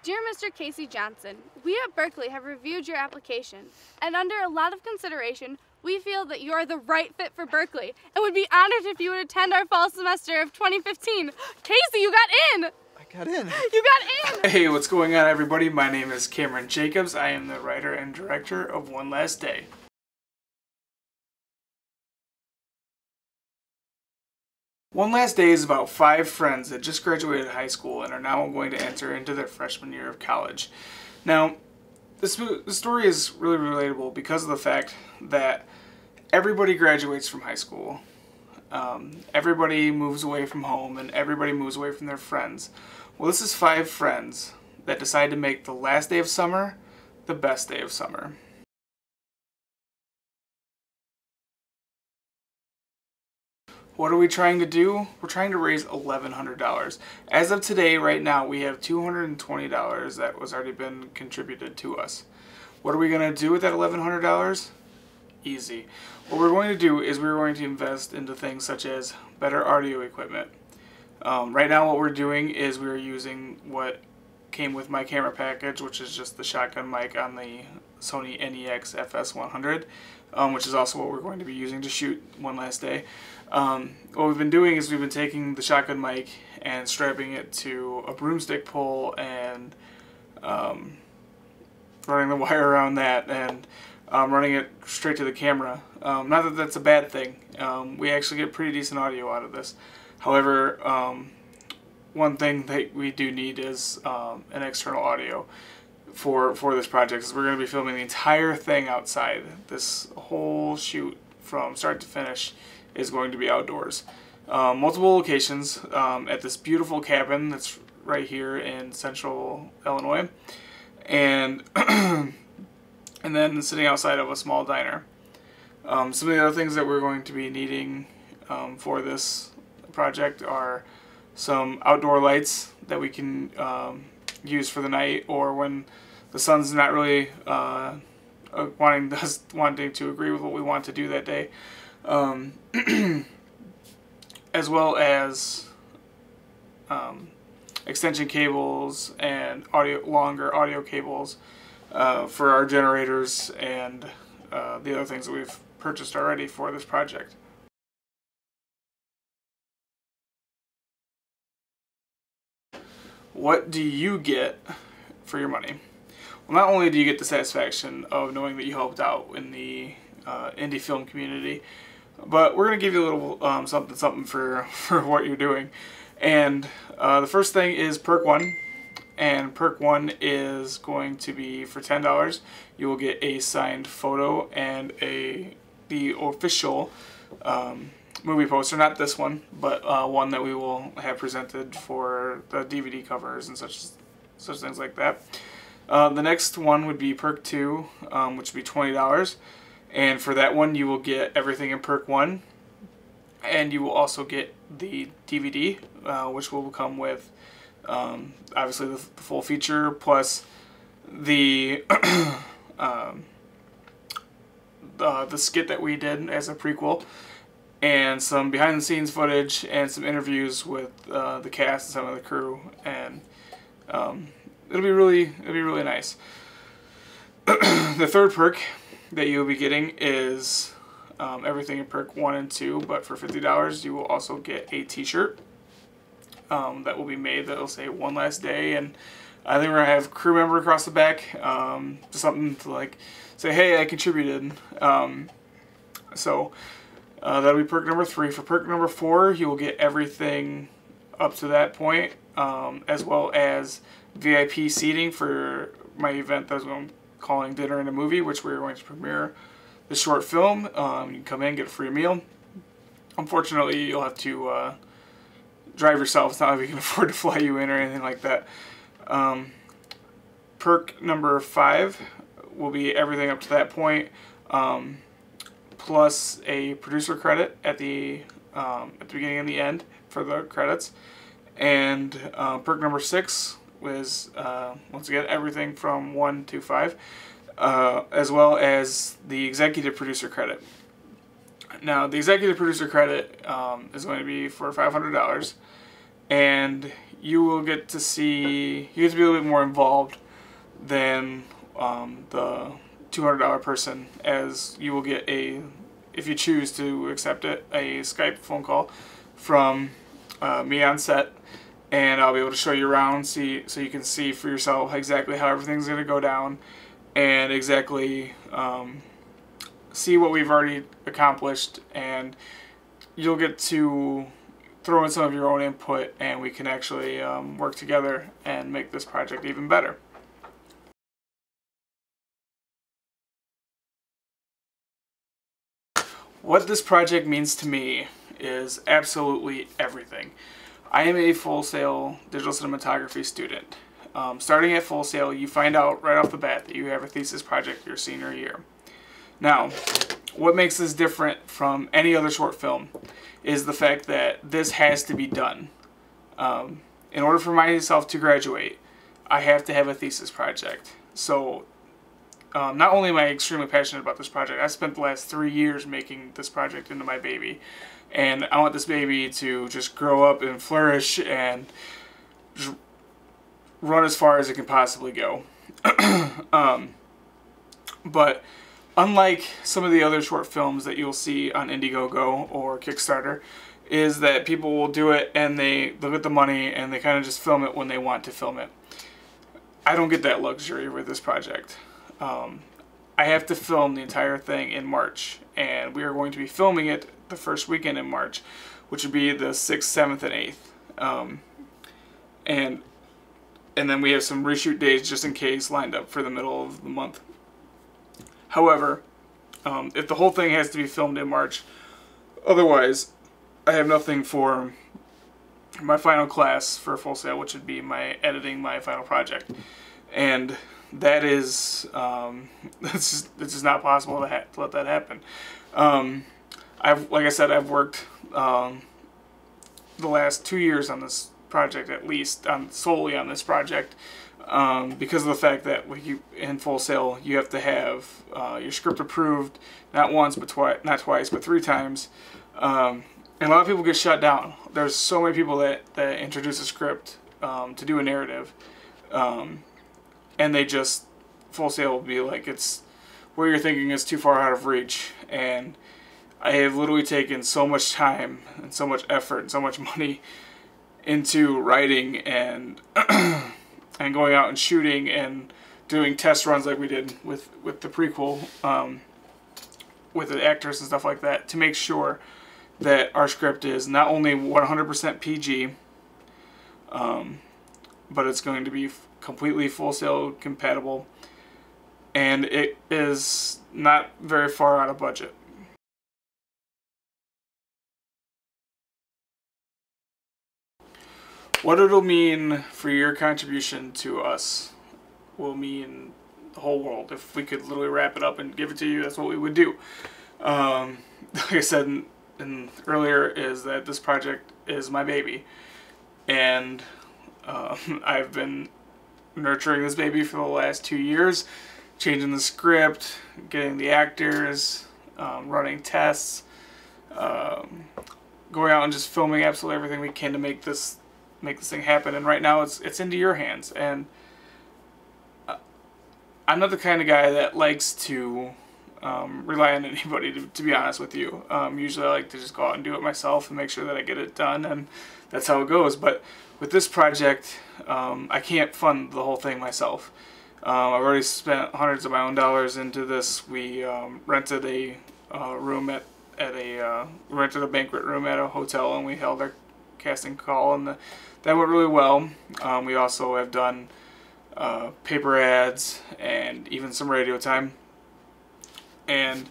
Dear Mr. Casey Johnson, we at Berkeley have reviewed your application, and under a lot of consideration, we feel that you are the right fit for Berkeley and would be honored if you would attend our fall semester of 2015. Casey, you got in! I got in. You got in! Hey, what's going on, everybody? My name is Cameron Jacobs. I am the writer and director of One Last Day. One Last Day is about 5 friends that just graduated high school and are now going to enter into their freshman year of college. Now, this story is really relatable because of the fact that everybody graduates from high school. Everybody moves away from home and everybody moves away from their friends. Well, this is 5 friends that decide to make the last day of summer the best day of summer. What are we trying to do? We're trying to raise $1,100. As of today, right now, we have $220 that was already been contributed to us. What are we going to do with that $1,100? Easy. What we're going to do is we're going to invest into things such as better audio equipment. Right now what we're doing is we're using what came with my camera package, which is just the shotgun mic on the Sony NEX FS100, which is also what we're going to be using to shoot One Last Day. What we've been doing is we've been taking the shotgun mic and strapping it to a broomstick pole and running the wire around that and running it straight to the camera. Not that that's a bad thing. We actually get pretty decent audio out of this. However, one thing that we do need is an external audio for this project. We're going to be filming the entire thing outside. This whole shoot from start to finish is going to be outdoors. Multiple locations at this beautiful cabin that's right here in central Illinois, and and then sitting outside of a small diner. Some of the other things that we're going to be needing for this project are some outdoor lights that we can use for the night, or when the sun's not really wanting to agree with what we want to do that day, as well as extension cables and longer audio cables for our generators and the other things that we've purchased already for this project. What do you get for your money? Well, not only do you get the satisfaction of knowing that you helped out in the indie film community, but we're going to give you a little something for what you're doing. And the first thing is Perk 1. And Perk 1 is going to be for $10. You will get a signed photo and the official movie poster, not this one, but one that we will have presented for the DVD covers and such things like that. The next one would be Perk 2, which would be $20. And for that one, you will get everything in Perk 1, and you will also get the DVD, which will come with obviously the full feature, plus the the skit that we did as a prequel, and some behind-the-scenes footage and some interviews with the cast and some of the crew, and it'll be really nice. The third perk that you'll be getting is everything in Perk 1 and 2, but for $50 you will also get a t-shirt that will be made that will say One Last Day, and I think we're going to have crew member across the back, something to like say, hey, I contributed. So that'll be perk number 3. For perk number 4, you will get everything up to that point, as well as VIP seating for my event that I'm calling Dinner and a Movie, which we're going to premiere the short film. You can come in, get a free meal. Unfortunately, you'll have to drive yourself. It's not like we can afford to fly you in or anything like that. Perk number 5 will be everything up to that point, plus a producer credit at the beginning and the end for the credits. And perk number 6 was once again everything from 1 to 5, as well as the executive producer credit. Now, the executive producer credit is going to be for $500, and you will get to see, you get to be a little bit more involved than the $200 person, as you will get if you choose to accept it, a Skype phone call from me on set, and I'll be able to show you around, so you can see for yourself exactly how everything's going to go down, and exactly see what we've already accomplished, and you'll get to throw in some of your own input, and we can actually work together and make this project even better. What this project means to me is absolutely everything. I am a Full Sail digital cinematography student. Starting at Full Sail, you find out right off the bat that you have a thesis project your senior year. Now, what makes this different from any other short film is the fact that this has to be done. In order for myself to graduate, I have to have a thesis project. So not only am I extremely passionate about this project, I spent the last 3 years making this project into my baby. And I want this baby to just grow up and flourish and just run as far as it can possibly go. But unlike some of the other short films that you'll see on Indiegogo or Kickstarter, is that people will do it and they look at the money and they kind of just film it when they want to film it. I don't get that luxury with this project. I have to film the entire thing in March, and we are going to be filming it the first weekend in March, which would be the 6th, 7th, and 8th. And then we have some reshoot days just in case lined up for the middle of the month. However, if the whole thing has to be filmed in March, otherwise I have nothing for my final class for Full Sail, which would be editing my final project. And that is, it's just not possible to let that happen. Like I said, I've worked the last 2 years on this project, at least, solely on this project, because of the fact that in Full Sail you have to have your script approved not once, but not twice, but 3 times. And a lot of people get shut down. There's so many people that introduce a script to do a narrative, and they just, Full Sail will be like, it's where you're thinking is too far out of reach. And I have literally taken so much time and so much effort and so much money into writing and and going out and shooting and doing test runs like we did with the prequel, with the actors and stuff like that, to make sure that our script is not only 100% PG, but it's going to be completely Full Sail compatible, and it is not very far out of budget. What it'll mean for your contribution to us will mean the whole world. If we could literally wrap it up and give it to you, that's what we would do. Like I said earlier, is that this project is my baby, and I've been nurturing this baby for the last 2 years, changing the script, getting the actors, running tests, going out and just filming absolutely everything we can to make this thing happen. And right now it's into your hands, and I'm not the kind of guy that likes to rely on anybody, to be honest with you. Usually I like to just go out and do it myself and make sure that I get it done, and that's how it goes. But with this project, I can't fund the whole thing myself. I've already spent hundreds of my own dollars into this. We rented a rented a banquet room at a hotel, and we held our casting call, and that went really well. We also have done paper ads and even some radio time, and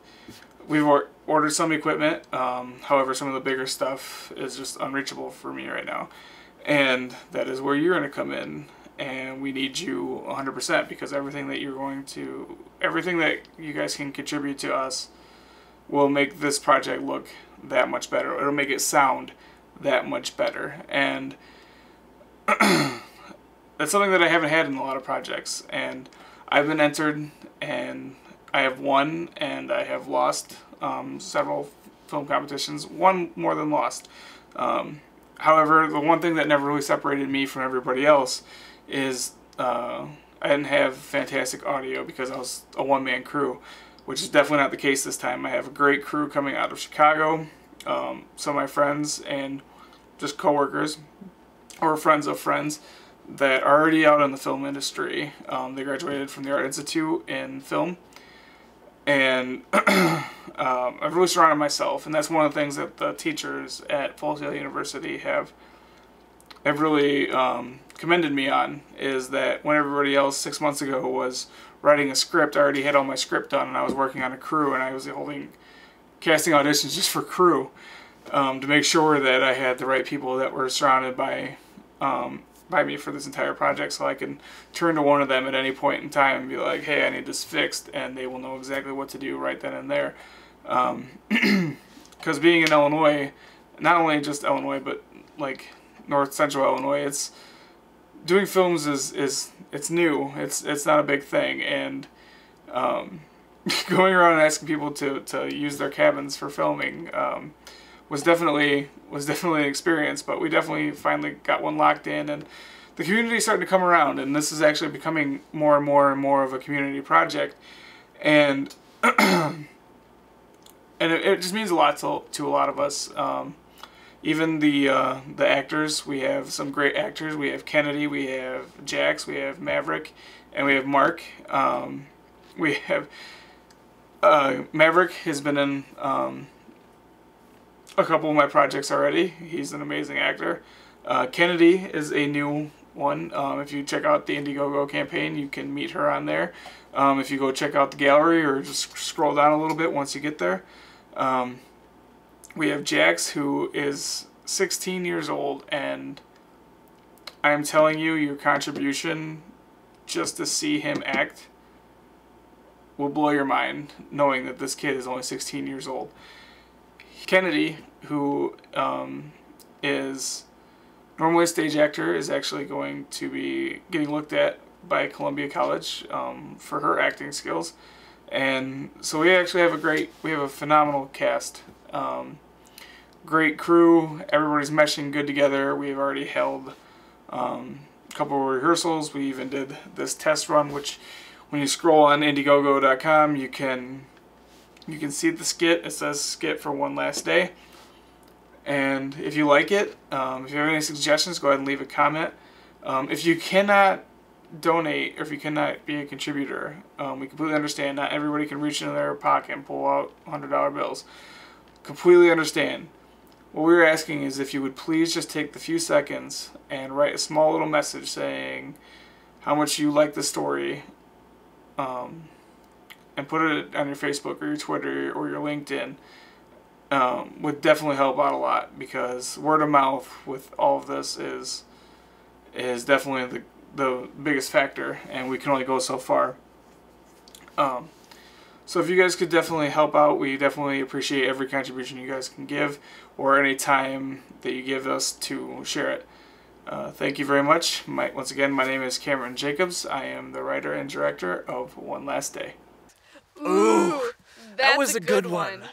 we've ordered some equipment. However, some of the bigger stuff is just unreachable for me right now, and that is where you're going to come in, and we need you 100%, because everything that you guys can contribute to us will make this project look that much better. It'll make it sound that much better, and that's something that I haven't had in a lot of projects. And I've been entered, and I have won, and I have lost several film competitions. Won more than lost. However, the one thing that never really separated me from everybody else is I didn't have fantastic audio because I was a one-man crew, which is definitely not the case this time. I have a great crew coming out of Chicago, some of my friends and just coworkers or friends of friends that are already out in the film industry. They graduated from the Art Institute in film, and I've really surrounded myself, and that's one of the things that the teachers at Full Sail University have really commended me on, is that when everybody else 6 months ago was writing a script, I already had all my script done, and I was working on a crew, and I was casting auditions just for crew, to make sure that I had the right people that were surrounded by me for this entire project, so I can turn to one of them at any point in time and be like, hey, I need this fixed, and they will know exactly what to do right then and there. Because being in Illinois, not only just Illinois, but like North Central Illinois, it's doing films is it's new. It's not a big thing, and going around and asking people to use their cabins for filming was definitely an experience. But we definitely finally got one locked in, and the community is starting to come around, and this is actually becoming more and more and more of a community project, and and it just means a lot to a lot of us. Even the actors, we have some great actors. We have Kennedy, we have Jax, we have Maverick, and we have Mark. We have Maverick has been in a couple of my projects already. He's an amazing actor. Kennedy is a new one. If you check out the Indiegogo campaign, you can meet her on there. If you go check out the gallery or just scroll down a little bit once you get there. We have Jax, who is 16 years old, and I'm telling you, your contribution just to see him act will blow your mind, knowing that this kid is only 16 years old. Kennedy, who is normally a stage actor, is actually going to be getting looked at by Columbia College for her acting skills. And so we actually have a phenomenal cast. Great crew, everybody's meshing good together. We've already held a couple of rehearsals. We even did this test run, which when you scroll on Indiegogo.com, you can see the skit. It says skit for One Last Day. And if you like it, if you have any suggestions, go ahead and leave a comment. If you cannot donate, or if you cannot be a contributor, we completely understand. Not everybody can reach into their pocket and pull out $100 bills. Completely understand. What we're asking is if you would please just take the few seconds and write a small little message saying how much you like the story, and put it on your Facebook or your Twitter or your LinkedIn, would definitely help out a lot, because word of mouth with all of this is definitely the biggest factor, and we can only go so far. So if you guys could definitely help out, we definitely appreciate every contribution you guys can give, or any time that you give us to share it. Thank you very much. Once again, my name is Cameron Jacobs. I am the writer and director of One Last Day. Ooh, that was a good one.